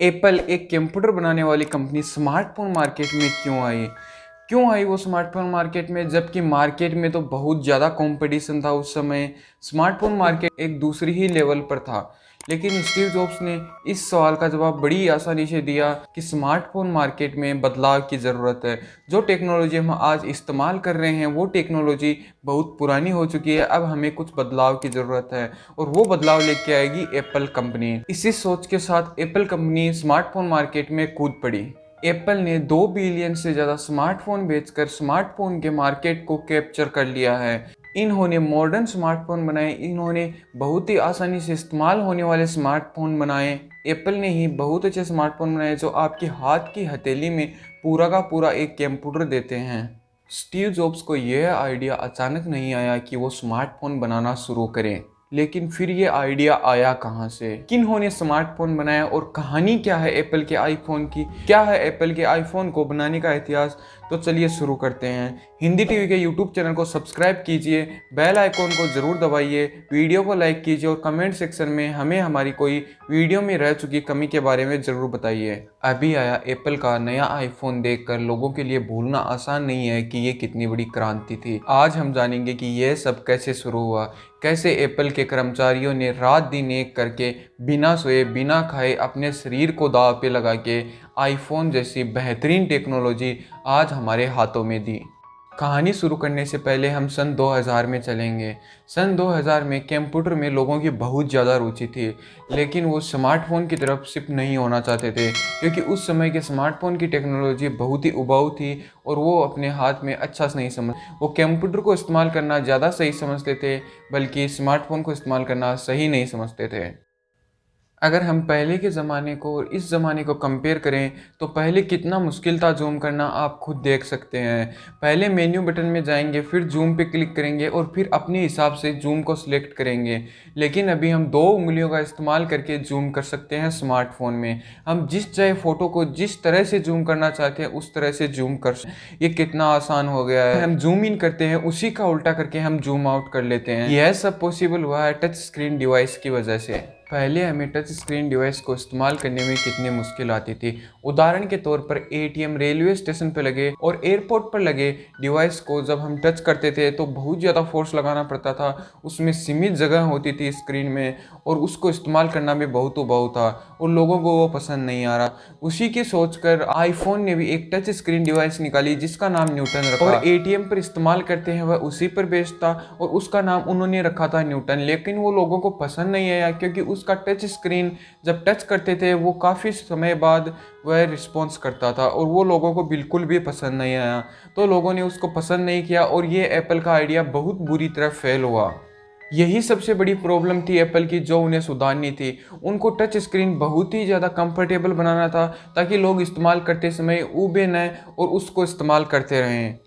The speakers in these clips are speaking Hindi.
एप्पल एक कंप्यूटर बनाने वाली कंपनी स्मार्टफोन मार्केट में क्यों आई वो स्मार्टफोन मार्केट में, जबकि मार्केट में तो बहुत ज़्यादा कंपटीशन था उस समय। स्मार्टफोन मार्केट एक दूसरी ही लेवल पर था। लेकिन स्टीव जॉब्स ने इस सवाल का जवाब बड़ी आसानी से दिया कि स्मार्टफोन मार्केट में बदलाव की ज़रूरत है। जो टेक्नोलॉजी हम आज इस्तेमाल कर रहे हैं वो टेक्नोलॉजी बहुत पुरानी हो चुकी है, अब हमें कुछ बदलाव की ज़रूरत है और वो बदलाव लेके आएगी एप्पल कंपनी। इसी सोच के साथ एप्पल कंपनी स्मार्टफोन मार्केट में कूद पड़ी। एप्पल ने 2 बिलियन से ज़्यादा स्मार्टफोन बेचकर स्मार्टफोन के मार्केट को कैप्चर कर लिया है। इन्होंने मॉडर्न स्मार्टफोन बनाए, इन्होंने बहुत ही आसानी से इस्तेमाल होने वाले स्मार्टफोन बनाए। एप्पल ने ही बहुत अच्छे स्मार्टफोन बनाए जो आपके हाथ की हथेली में पूरा का पूरा एक कंप्यूटर देते हैं। स्टीव जॉब्स को यह आइडिया अचानक नहीं आया कि वो स्मार्टफोन बनाना शुरू करें। लेकिन फिर ये आइडिया आया कहाँ से, किन्होंने स्मार्टफोन बनाया और कहानी क्या है एप्पल के आईफोन की, क्या है एप्पल के आईफोन को बनाने का इतिहास। तो चलिए शुरू करते हैं। हिंदी टीवी के यूट्यूब चैनल को सब्सक्राइब कीजिए, बेल आइकॉन को ज़रूर दबाइए, वीडियो को लाइक कीजिए और कमेंट सेक्शन में हमें हमारी कोई वीडियो में रह चुकी कमी के बारे में ज़रूर बताइए। अभी आया एप्पल का नया आईफोन देखकर लोगों के लिए भूलना आसान नहीं है कि ये कितनी बड़ी क्रांति थी। आज हम जानेंगे कि यह सब कैसे शुरू हुआ, कैसे एप्पल के कर्मचारियों ने रात दिन एक करके बिना सोए बिना खाए अपने शरीर को दांव पे लगा के आईफोन जैसी बेहतरीन टेक्नोलॉजी आज हमारे हाथों में दी। कहानी शुरू करने से पहले हम सन 2000 में चलेंगे। सन 2000 में कंप्यूटर में लोगों की बहुत ज़्यादा रुचि थी, लेकिन वो स्मार्टफोन की तरफ शिफ्ट नहीं होना चाहते थे क्योंकि उस समय के स्मार्टफोन की टेक्नोलॉजी बहुत ही उबाऊ थी और वो अपने हाथ में अच्छा नहीं समझ, वो कंप्यूटर को इस्तेमाल करना ज़्यादा सही समझते थे, बल्कि स्मार्टफोन को इस्तेमाल करना सही नहीं समझते थे। अगर हम पहले के ज़माने को और इस ज़माने को कंपेयर करें तो पहले कितना मुश्किल था जूम करना, आप खुद देख सकते हैं। पहले मेन्यू बटन में जाएंगे, फिर जूम पे क्लिक करेंगे और फिर अपने हिसाब से जूम को सिलेक्ट करेंगे। लेकिन अभी हम 2 उंगलियों का इस्तेमाल करके जूम कर सकते हैं स्मार्टफोन में। हम जिस चाहे फ़ोटो को जिस तरह से जूम करना चाहते हैं उस तरह से जूम कर सकते। ये कितना आसान हो गया है। हम जूम इन करते हैं, उसी का उल्टा करके हम जूम आउट कर लेते हैं। यह सब पॉसिबल हुआ है टच स्क्रीन डिवाइस की वजह से। पहले हमें टच स्क्रीन डिवाइस को इस्तेमाल करने में कितनी मुश्किल आती थी। उदाहरण के तौर पर एटीएम, रेलवे स्टेशन पर लगे और एयरपोर्ट पर लगे डिवाइस को जब हम टच करते थे तो बहुत ज़्यादा फोर्स लगाना पड़ता था। उसमें सीमित जगह होती थी स्क्रीन में और उसको इस्तेमाल करना भी बहुत था और लोगों को वो पसंद नहीं आ रहा। उसी की सोचकर आईफोन ने भी एक टच स्क्रीन डिवाइस निकाली जिसका नाम न्यूटन रखा और एटीएम पर इस्तेमाल करते हैं वह उसी पर बेस्ड था और उसका नाम उन्होंने रखा था न्यूटन। लेकिन वो लोगों को पसंद नहीं आया क्योंकि उसका टच स्क्रीन जब टच करते थे वो काफ़ी समय बाद वह रिस्पॉन्स करता था और वो लोगों को बिल्कुल भी पसंद नहीं आया। तो लोगों ने उसको पसंद नहीं किया और ये एप्पल का आइडिया बहुत बुरी तरह फेल हुआ। यही सबसे बड़ी प्रॉब्लम थी एप्पल की जो उन्हें सुधारनी थी। उनको टच स्क्रीन बहुत ही ज़्यादा कंफर्टेबल बनाना था ताकि लोग इस्तेमाल करते समय ऊबे न और उसको इस्तेमाल करते रहें।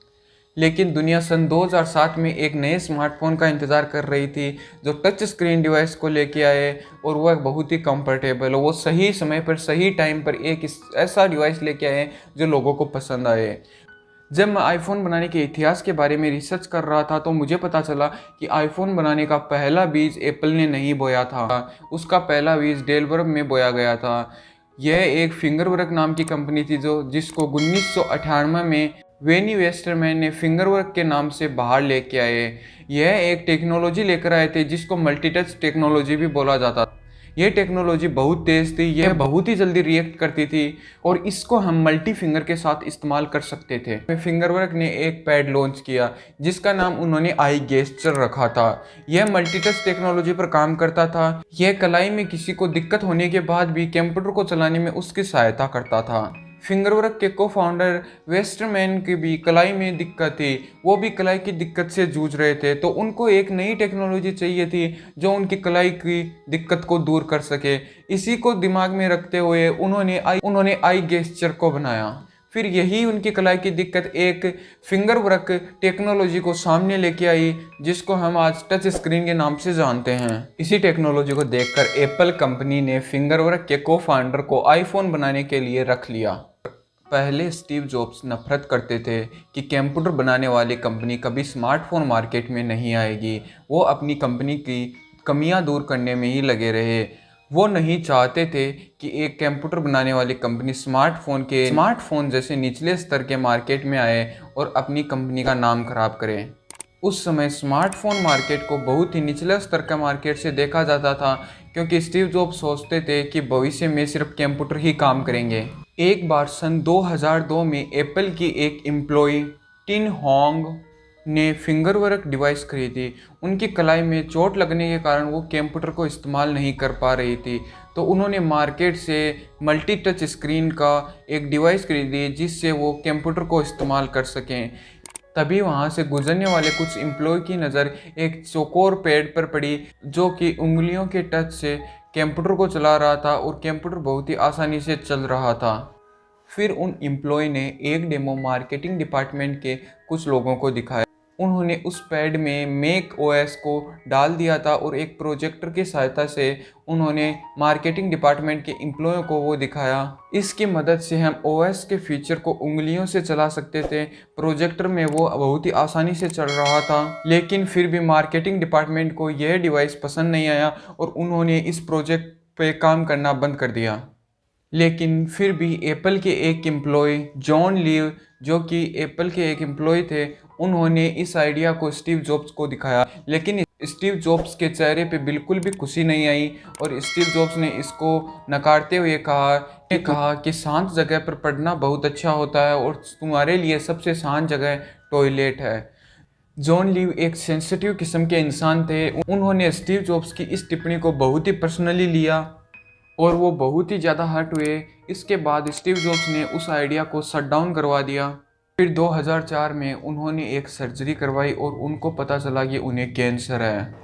लेकिन दुनिया सन 2007 में एक नए स्मार्टफोन का इंतज़ार कर रही थी जो टच स्क्रीन डिवाइस को लेके आए और वह बहुत ही कंफर्टेबल हो। वो सही समय पर सही टाइम पर एक ऐसा डिवाइस लेके आए जो लोगों को पसंद आए। जब मैं आईफोन बनाने के इतिहास के बारे में रिसर्च कर रहा था तो मुझे पता चला कि आईफोन बनाने का पहला बीज एप्पल ने नहीं बोया था, उसका पहला बीज डेलवर्ब में बोया गया था। यह एक फिंगरवर्क नाम की कंपनी थी जिसको 1998 में वेनी वेस्टरमैन ने फिंगरवर्क के नाम से बाहर लेके आए। यह एक टेक्नोलॉजी लेकर आए थे जिसको मल्टीटच टेक्नोलॉजी भी बोला जाता था। यह टेक्नोलॉजी बहुत तेज़ थी, यह बहुत ही जल्दी रिएक्ट करती थी और इसको हम मल्टी फिंगर के साथ इस्तेमाल कर सकते थे। फिंगरवर्क ने एक पैड लॉन्च किया जिसका नाम उन्होंने आई गेस्चर रखा था। यह मल्टीटच टेक्नोलॉजी पर काम करता था। यह कलाई में किसी को दिक्कत होने के बाद भी कंप्यूटर को चलाने में उसकी सहायता करता था। फिंगरवर्क के को फाउंडर वेस्टरमैन की भी कलाई में दिक्कत थी, वो भी कलाई की दिक्कत से जूझ रहे थे, तो उनको एक नई टेक्नोलॉजी चाहिए थी जो उनकी कलाई की दिक्कत को दूर कर सके। इसी को दिमाग में रखते हुए उन्होंने आई गेस्चर को बनाया। फिर यही उनकी कलाई की दिक्कत एक फिंगरवर्क टेक्नोलॉजी को सामने लेके आई जिसको हम आज टच स्क्रीन के नाम से जानते हैं। इसी टेक्नोलॉजी को देखकर एप्पल कंपनी ने फिंगरवर्क के को फाउंडर को आईफोन बनाने के लिए रख लिया। पहले स्टीव जॉब्स नफरत करते थे कि कंप्यूटर बनाने वाली कंपनी कभी स्मार्टफोन मार्केट में नहीं आएगी। वो अपनी कंपनी की कमियां दूर करने में ही लगे रहे। वो नहीं चाहते थे कि एक कंप्यूटर बनाने वाली कंपनी स्मार्टफोन जैसे निचले स्तर के मार्केट में आए और अपनी कंपनी का नाम खराब करे। उस समय स्मार्टफोन मार्केट को बहुत ही निचले स्तर का मार्केट से देखा जाता था, क्योंकि स्टीव जॉब्स सोचते थे कि भविष्य में सिर्फ कंप्यूटर ही काम करेंगे। एक बार सन 2002 में एप्पल की एक एम्प्लॉय टिन होंग ने फिंगर वर्क डिवाइस खरीदी। उनकी कलाई में चोट लगने के कारण वो कंप्यूटर को इस्तेमाल नहीं कर पा रही थी, तो उन्होंने मार्केट से मल्टी टच स्क्रीन का एक डिवाइस खरीदी जिससे वो कंप्यूटर को इस्तेमाल कर सकें। तभी वहाँ से गुजरने वाले कुछ एम्प्लॉय की नज़र एक चौकोर पैड पर पड़ी जो कि उंगलियों के टच से कंप्यूटर को चला रहा था और कंप्यूटर बहुत ही आसानी से चल रहा था। फिर उन एम्प्लॉय ने एक डेमो मार्केटिंग डिपार्टमेंट के कुछ लोगों को दिखाया। उन्होंने उस पैड में मैक ओएस को डाल दिया था और एक प्रोजेक्टर की सहायता से उन्होंने मार्केटिंग डिपार्टमेंट के एम्प्लॉयों को वो दिखाया। इसकी मदद से हम ओएस के फीचर को उंगलियों से चला सकते थे। प्रोजेक्टर में वो बहुत ही आसानी से चल रहा था, लेकिन फिर भी मार्केटिंग डिपार्टमेंट को यह डिवाइस पसंद नहीं आया और उन्होंने इस प्रोजेक्ट पे काम करना बंद कर दिया। लेकिन फिर भी एप्पल के एक एम्प्लॉय जॉन लीव, जो कि एप्पल के एक एम्प्लॉय थे, उन्होंने इस आइडिया को स्टीव जॉब्स को दिखाया। लेकिन स्टीव जॉब्स के चेहरे पे बिल्कुल भी खुशी नहीं आई और स्टीव जॉब्स ने इसको नकारते हुए कहा कि शांत जगह पर पढ़ना बहुत अच्छा होता है और तुम्हारे लिए सबसे शांत जगह टॉयलेट है। जॉन लीव एक सेंसिटिव किस्म के इंसान थे। उन्होंने स्टीव जॉब्स की इस टिप्पणी को बहुत ही पर्सनली लिया और वो बहुत ही ज़्यादा हर्ट हुए। इसके बाद स्टीव जॉब्स ने उस आइडिया को शट डाउन करवा दिया। फिर 2004 में उन्होंने एक सर्जरी करवाई और उनको पता चला कि उन्हें कैंसर है।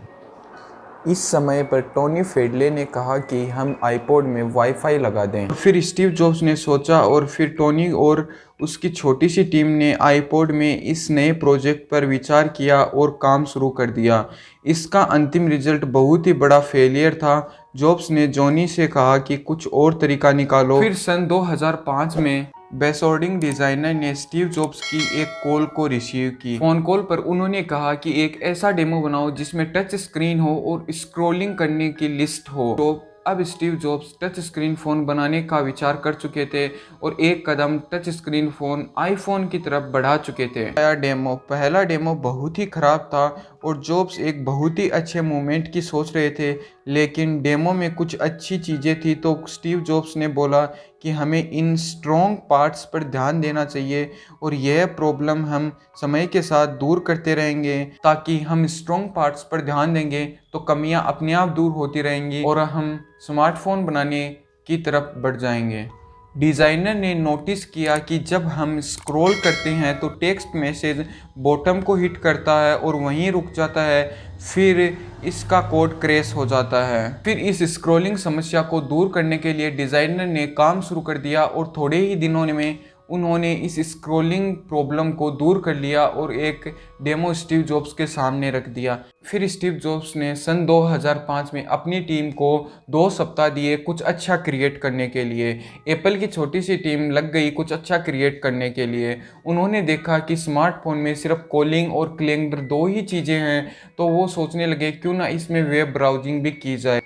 इस समय पर टोनी फेडले ने कहा कि हम आईपॉड में वाईफाई लगा दें। फिर स्टीव जॉब्स ने सोचा और फिर टोनी और उसकी छोटी सी टीम ने आईपॉड में इस नए प्रोजेक्ट पर विचार किया और काम शुरू कर दिया। इसका अंतिम रिजल्ट बहुत ही बड़ा फेलियर था। जॉब्स ने जॉनी से कहा कि कुछ और तरीका निकालो। फिर सन 2005 में बेसोर्डिंग डिज़ाइनर ने स्टीव जॉब्स की एक कॉल को रिसीव की। फ़ोन कॉल पर उन्होंने कहा कि एक ऐसा डेमो बनाओ जिसमें टच स्क्रीन हो और स्क्रॉलिंग करने की लिस्ट हो। तो अब Steve jobs touch screen phone बनाने का विचार कर चुके थे और एक कदम टच स्क्रीन फ़ोन आईफोन की तरफ बढ़ा चुके थे। पहला डेमो बहुत ही ख़राब था और जॉब्स एक बहुत ही अच्छे मोमेंट की सोच रहे थे, लेकिन डेमो में कुछ अच्छी चीज़ें थी। तो स्टीव जॉब्स ने बोला कि हमें इन स्ट्रॉन्ग पार्ट्स पर ध्यान देना चाहिए और यह प्रॉब्लम हम समय के साथ दूर करते रहेंगे। ताकि हम स्ट्रॉन्ग पार्ट्स पर ध्यान देंगे तो कमियां अपने आप दूर होती रहेंगी और हम स्मार्टफोन बनाने की तरफ बढ़ जाएंगे। डिज़ाइनर ने नोटिस किया कि जब हम स्क्रॉल करते हैं तो टेक्स्ट मैसेज बॉटम को हिट करता है और वहीं रुक जाता है, फिर इसका कोड क्रैश हो जाता है। फिर इस स्क्रॉलिंग समस्या को दूर करने के लिए डिज़ाइनर ने काम शुरू कर दिया और थोड़े ही दिनों में उन्होंने इस स्क्रॉलिंग प्रॉब्लम को दूर कर लिया और एक डेमो स्टीव जॉब्स के सामने रख दिया। फिर स्टीव जॉब्स ने सन 2005 में अपनी टीम को 2 सप्ताह दिए कुछ अच्छा क्रिएट करने के लिए। एप्पल की छोटी सी टीम लग गई कुछ अच्छा क्रिएट करने के लिए। उन्होंने देखा कि स्मार्टफोन में सिर्फ कॉलिंग और कैलेंडर 2 ही चीज़ें हैं, तो वो सोचने लगे क्यों ना इसमें वेब ब्राउजिंग भी की जाए।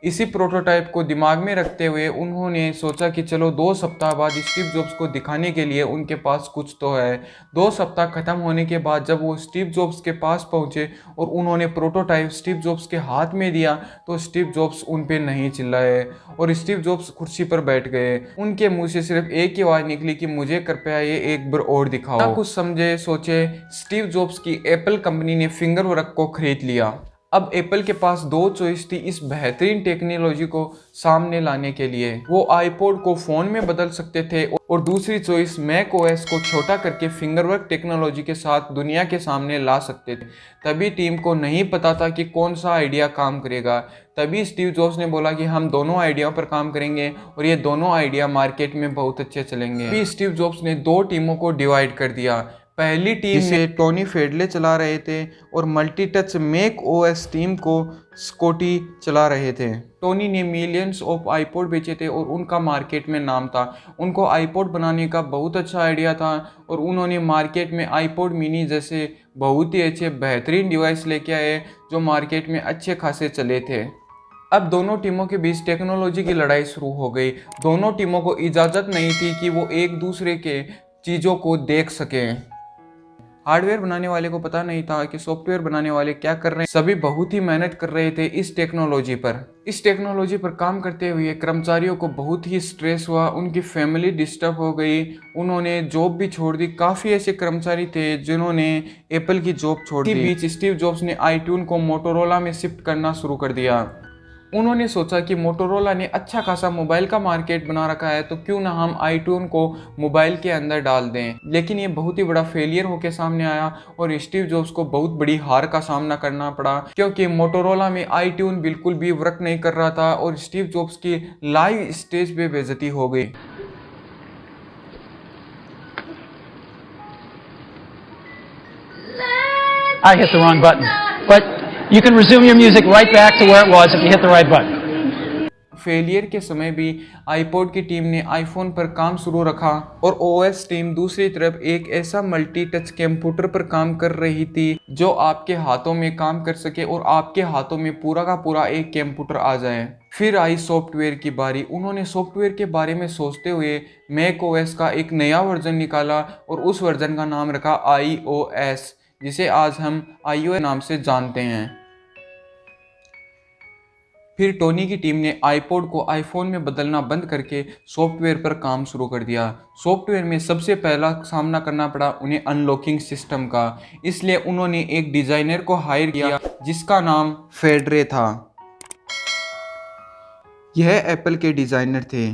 इसी प्रोटोटाइप को दिमाग में रखते हुए उन्होंने सोचा कि चलो 2 सप्ताह बाद स्टीव जॉब्स को दिखाने के लिए उनके पास कुछ तो है। 2 सप्ताह खत्म होने के बाद जब वो स्टीव जॉब्स के पास पहुंचे और उन्होंने प्रोटोटाइप स्टीव जॉब्स के हाथ में दिया तो स्टीव जॉब्स उन पे नहीं चिल्लाए और स्टीव जॉब्स कुर्सी पर बैठ गए। उनके मुंह से सिर्फ एक ही आवाज़ निकली कि मुझे कृपया ये एक बार और दिखाओ। ना कुछ समझे सोचे स्टीव जॉब्स की एप्पल कंपनी ने फिंगर वर्क को खरीद लिया। अब एप्पल के पास 2 चॉइस थी इस बेहतरीन टेक्नोलॉजी को सामने लाने के लिए। वो आईपॉड को फ़ोन में बदल सकते थे और दूसरी चॉइस मैक ओएस को छोटा करके फिंगरवर्क टेक्नोलॉजी के साथ दुनिया के सामने ला सकते थे। तभी टीम को नहीं पता था कि कौन सा आइडिया काम करेगा। तभी स्टीव जॉब्स ने बोला कि हम दोनों आइडिया पर काम करेंगे और ये दोनों आइडिया मार्केट में बहुत अच्छे चलेंगे। तभी स्टीव जॉब्स ने 2 टीमों को डिवाइड कर दिया। पहली टीम से टोनी फेडले चला रहे थे और multi touch Mac OS team को स्कॉटी चला रहे थे। टोनी ने मिलियंस ऑफ आईपॉड बेचे थे और उनका मार्केट में नाम था। उनको आईपॉड बनाने का बहुत अच्छा आइडिया था और उन्होंने मार्केट में आईपॉड मिनी जैसे बहुत ही अच्छे बेहतरीन डिवाइस लेके आए जो मार्केट में अच्छे खासे चले थे। अब दोनों टीमों के बीच टेक्नोलॉजी की लड़ाई शुरू हो गई। दोनों टीमों को इजाज़त नहीं थी कि वो एक दूसरे के चीज़ों को देख सकें। हार्डवेयर बनाने वाले को पता नहीं था कि सॉफ्टवेयर बनाने वाले क्या कर रहे हैं। सभी बहुत ही मेहनत कर रहे थे इस टेक्नोलॉजी पर। इस टेक्नोलॉजी पर काम करते हुए कर्मचारियों को बहुत ही स्ट्रेस हुआ, उनकी फैमिली डिस्टर्ब हो गई, उन्होंने जॉब भी छोड़ दी। काफ़ी ऐसे कर्मचारी थे जिन्होंने एप्पल की जॉब छोड़ दी। इसी बीच स्टीव जॉब्स ने आईट्यून को मोटोरोला में शिफ्ट करना शुरू कर दिया। उन्होंने सोचा कि मोटोरोला ने अच्छा खासा मोबाइल का मार्केट बना रखा है, तो क्यों ना हम आईट्यून को मोबाइल के अंदर डाल दें। लेकिन ये बहुत ही बड़ा फेलियर होकर सामने आया और स्टीव जॉब्स को बहुत बड़ी हार का सामना करना पड़ा, क्योंकि मोटोरोला में आईट्यून बिल्कुल भी वर्क नहीं कर रहा था और स्टीव जॉब्स की लाइव स्टेज पे बेइज्जती हो गई। I hit the wrong button, but you can resume your music right back to where it was if you hit the right button. Failure के समय भी आईपॉड की टीम ने आईफोन पर काम शुरू रखा और ओएस टीम दूसरी तरफ एक ऐसा मल्टी टच कंप्यूटर पर काम कर रही थी जो आपके हाथों में काम कर सके और आपके हाथों में पूरा का पूरा एक कंप्यूटर आ जाए। फिर आई सॉफ्टवेयर की बारी। उन्होंने सॉफ्टवेयर के बारे में सोचते हुए मैक ओएस का एक नया वर्जन निकाला और उस वर्जन का नाम रखा iOS, जिसे आज हम iOS नाम से जानते हैं। फिर टोनी की टीम ने आईपॉड को आईफोन में बदलना बंद करके सॉफ्टवेयर पर काम शुरू कर दिया। सॉफ्टवेयर में सबसे पहला सामना करना पड़ा उन्हें अनलॉकिंग सिस्टम का, इसलिए उन्होंने एक डिज़ाइनर को हायर किया जिसका नाम फेडरे था। यह एप्पल के डिज़ाइनर थे।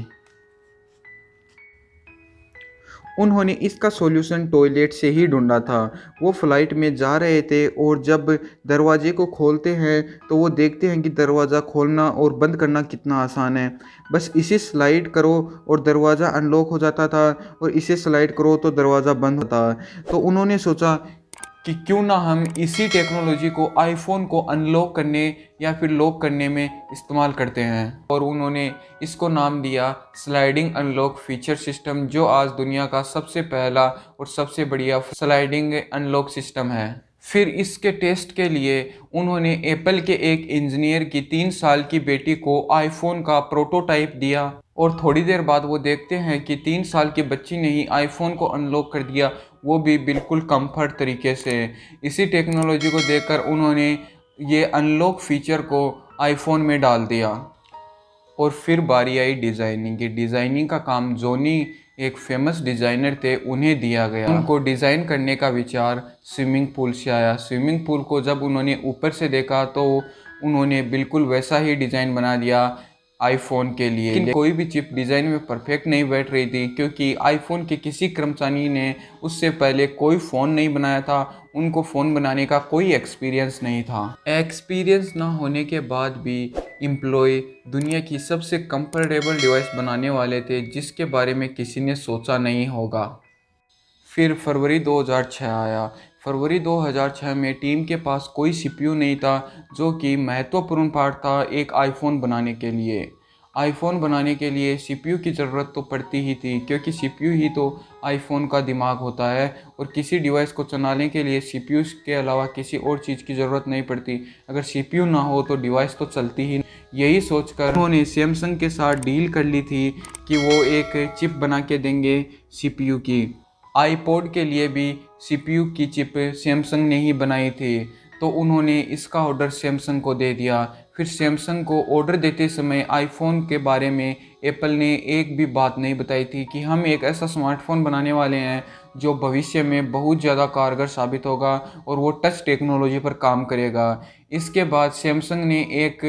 उन्होंने इसका सॉल्यूशन टॉयलेट से ही ढूंढा था। वो फ्लाइट में जा रहे थे और जब दरवाजे को खोलते हैं तो वो देखते हैं कि दरवाज़ा खोलना और बंद करना कितना आसान है। बस इसे स्लाइड करो और दरवाज़ा अनलॉक हो जाता था और इसे स्लाइड करो तो दरवाज़ा बंद होता। तो उन्होंने सोचा कि क्यों ना हम इसी टेक्नोलॉजी को आईफोन को अनलॉक करने या फिर लॉक करने में इस्तेमाल करते हैं, और उन्होंने इसको नाम दिया स्लाइडिंग अनलॉक फीचर सिस्टम, जो आज दुनिया का सबसे पहला और सबसे बढ़िया स्लाइडिंग अनलॉक सिस्टम है। फिर इसके टेस्ट के लिए उन्होंने एप्पल के एक इंजीनियर की 3 साल की बेटी को आईफोन का प्रोटोटाइप दिया और थोड़ी देर बाद वो देखते हैं कि 3 साल की बच्ची ने ही आईफोन को अनलॉक कर दिया, वो भी बिल्कुल कंफर्ट तरीके से। इसी टेक्नोलॉजी को देखकर उन्होंने ये अनलॉक फीचर को आईफोन में डाल दिया। और फिर बारी आई डिज़ाइनिंग की। डिज़ाइनिंग का काम जोनी एक फेमस डिज़ाइनर थे उन्हें दिया गया। उनको डिज़ाइन करने का विचार स्विमिंग पूल से आया। स्विमिंग पूल को जब उन्होंने ऊपर से देखा तो उन्होंने बिल्कुल वैसा ही डिज़ाइन बना दिया आईफोन के लिए। लेकिन कोई भी चिप डिज़ाइन में परफेक्ट नहीं बैठ रही थी, क्योंकि आईफोन के किसी कर्मचारी ने उससे पहले कोई फ़ोन नहीं बनाया था। उनको फ़ोन बनाने का कोई एक्सपीरियंस नहीं था। एक्सपीरियंस ना होने के बाद भी एम्प्लॉय दुनिया की सबसे कंफर्टेबल डिवाइस बनाने वाले थे, जिसके बारे में किसी ने सोचा नहीं होगा। फिर फरवरी 2006 आया। फरवरी 2006 में टीम के पास कोई सीपीयू नहीं था, जो कि महत्वपूर्ण पार्ट था एक आईफोन बनाने के लिए। आईफोन बनाने के लिए सीपीयू की ज़रूरत तो पड़ती ही थी, क्योंकि सीपीयू ही तो आईफोन का दिमाग होता है और किसी डिवाइस को चलाने के लिए सीपीयू के अलावा किसी और चीज़ की ज़रूरत नहीं पड़ती। अगर सीपीयू ना हो तो डिवाइस तो चलती ही नहीं। यही सोचकर उन्होंने सैमसंग के साथ डील कर ली थी कि वो एक चिप बना के देंगे सीपीयू की। आईपॉड के लिए भी सीपीयू की चिप सैमसंग ने ही बनाई थी, तो उन्होंने इसका ऑर्डर सैमसंग को दे दिया। फिर सैमसंग को ऑर्डर देते समय आईफोन के बारे में एप्पल ने एक भी बात नहीं बताई थी कि हम एक ऐसा स्मार्टफोन बनाने वाले हैं जो भविष्य में बहुत ज़्यादा कारगर साबित होगा और वो टच टेक्नोलॉजी पर काम करेगा। इसके बाद सैमसंग ने एक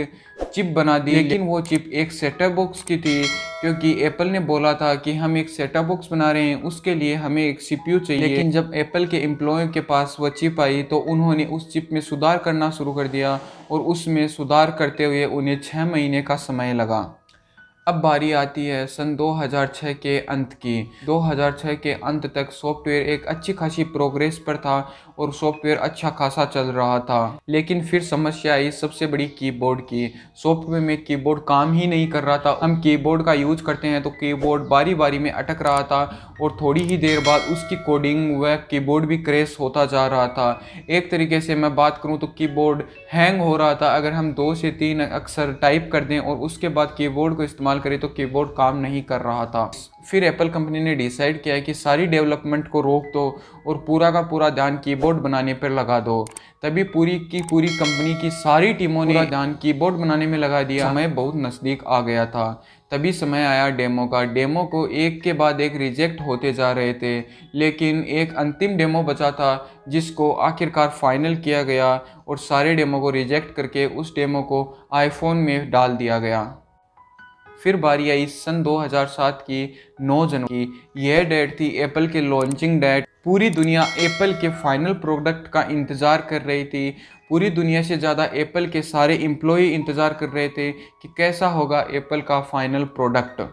चिप बना दी, लेकिन वो चिप एक सेटअप बॉक्स की थी, क्योंकि एप्पल ने बोला था कि हम एक सेटअप बॉक्स बना रहे हैं, उसके लिए हमें एक सीपीयू चाहिए। लेकिन जब एप्पल के एम्प्लॉय के पास वो चिप आई तो उन्होंने उस चिप में सुधार करना शुरू कर दिया और उसमें सुधार करते हुए उन्हें 6 महीने का समय लगा। अब बारी आती है सन 2006 के अंत की। 2006 के अंत तक सॉफ्टवेयर एक अच्छी खासी प्रोग्रेस पर था और सॉफ्टवेयर अच्छा खासा चल रहा था, लेकिन फिर समस्या आई सबसे बड़ी कीबोर्ड की। सॉफ्टवेयर में कीबोर्ड काम ही नहीं कर रहा था। हम कीबोर्ड का यूज करते हैं तो कीबोर्ड बारी बारी में अटक रहा था और थोड़ी ही देर बाद उसकी कोडिंग व कीबोर्ड भी क्रैश होता जा रहा था। एक तरीके से मैं बात करूं तो कीबोर्ड हैंग हो रहा था। अगर हम 2 से 3 अक्षर टाइप कर दें और उसके बाद कीबोर्ड को इस्तेमाल करें तो कीबोर्ड काम नहीं कर रहा था। फिर एप्पल कंपनी ने डिसाइड किया कि सारी डेवलपमेंट को रोक दो और पूरा का पूरा ध्यान कीबोर्ड बनाने पर लगा दो। तभी पूरी की पूरी कंपनी की सारी टीमों ने ध्यान कीबोर्ड बनाने में लगा दिया। समय बहुत नज़दीक आ गया था। तभी समय आया डेमो का। डेमो को एक के बाद एक रिजेक्ट होते जा रहे थे, लेकिन एक अंतिम डेमो बचा था जिसको आखिरकार फाइनल किया गया और सारे डेमो को रिजेक्ट करके उस डेमो को आईफोन में डाल दिया गया। फिर बारी आई सन 2007 की 9 जनवरी की। यह डेट थी एप्पल के लॉन्चिंग डेट। पूरी दुनिया एप्पल के फाइनल प्रोडक्ट का इंतज़ार कर रही थी। पूरी दुनिया से ज़्यादा एप्पल के सारे एम्प्लॉय इंतज़ार कर रहे थे कि कैसा होगा एप्पल का फाइनल प्रोडक्ट।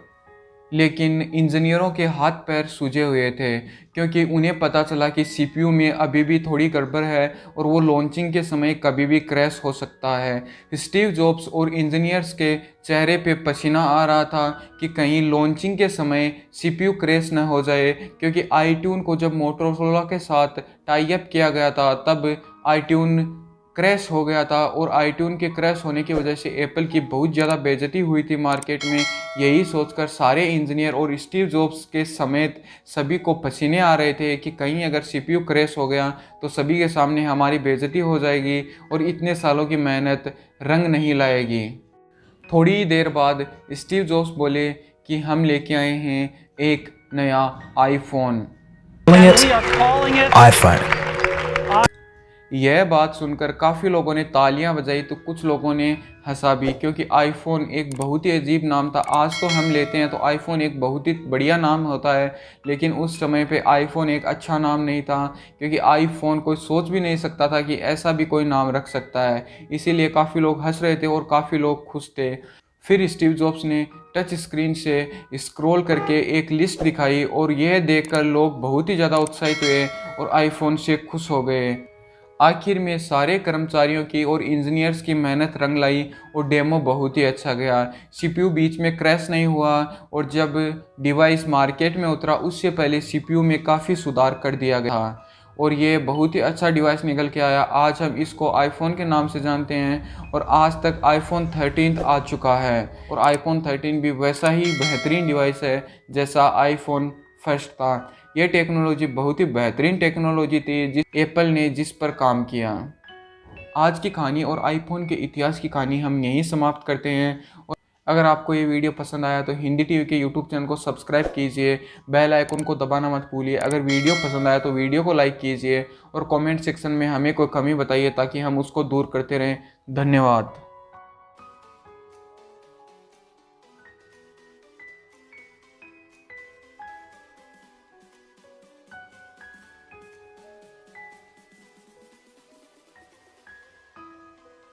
लेकिन इंजीनियरों के हाथ पैर सूजे हुए थे, क्योंकि उन्हें पता चला कि सीपीयू में अभी भी थोड़ी गड़बड़ है और वो लॉन्चिंग के समय कभी भी क्रैश हो सकता है। स्टीव जॉब्स और इंजीनियर्स के चेहरे पे पसीना आ रहा था कि कहीं लॉन्चिंग के समय सीपीयू क्रैश न हो जाए, क्योंकि आईट्यून को जब मोटोरोला के साथ टाई अप किया गया था तब आईट्यून क्रैश हो गया था और आईट्यून के क्रैश होने की वजह से एप्पल की बहुत ज़्यादा बेइज्जती हुई थी मार्केट में। यही सोचकर सारे इंजीनियर और स्टीव जॉब्स के समेत सभी को पसीने आ रहे थे कि कहीं अगर सीपीयू क्रैश हो गया तो सभी के सामने हमारी बेइज्जती हो जाएगी और इतने सालों की मेहनत रंग नहीं लाएगी। थोड़ी ही देर बाद स्टीव जॉब्स बोले कि हम लेके आए हैं एक नया आईफोन। यह बात सुनकर काफ़ी लोगों ने तालियां बजाई तो कुछ लोगों ने हंसा भी, क्योंकि आईफोन एक बहुत ही अजीब नाम था। आज तो हम लेते हैं तो आईफोन एक बहुत ही बढ़िया नाम होता है, लेकिन उस समय पे आईफोन एक अच्छा नाम नहीं था, क्योंकि आईफोन कोई सोच भी नहीं सकता था कि ऐसा भी कोई नाम रख सकता है। इसीलिए काफ़ी लोग हंस रहे थे और काफ़ी लोग खुश थे। फिर स्टीव जॉब्स ने टच स्क्रीन से स्क्रॉल करके एक लिस्ट दिखाई और यह देखकर लोग बहुत ही ज़्यादा उत्साहित हुए और आईफोन से खुश हो गए। आखिर में सारे कर्मचारियों की और इंजीनियर्स की मेहनत रंग लाई और डेमो बहुत ही अच्छा गया। सीपीयू बीच में क्रैश नहीं हुआ और जब डिवाइस मार्केट में उतरा उससे पहले सीपीयू में काफ़ी सुधार कर दिया गया और ये बहुत ही अच्छा डिवाइस निकल के आया। आज हम इसको आईफोन के नाम से जानते हैं और आज तक आईफोन 13 आ चुका है और आईफोन 13 भी वैसा ही बेहतरीन डिवाइस है जैसा आईफोन फर्स्ट था। यह टेक्नोलॉजी बहुत ही बेहतरीन टेक्नोलॉजी थी जिस एप्पल ने जिस पर काम किया। आज की कहानी और आईफोन के इतिहास की कहानी हम यहीं समाप्त करते हैं। और अगर आपको ये वीडियो पसंद आया तो हिंदी टीवी के यूट्यूब चैनल को सब्सक्राइब कीजिए, बेल आइकन को दबाना मत भूलिए। अगर वीडियो पसंद आया तो वीडियो को लाइक कीजिए और कमेंट सेक्शन में हमें कोई कमी बताइए ताकि हम उसको दूर करते रहें। धन्यवाद।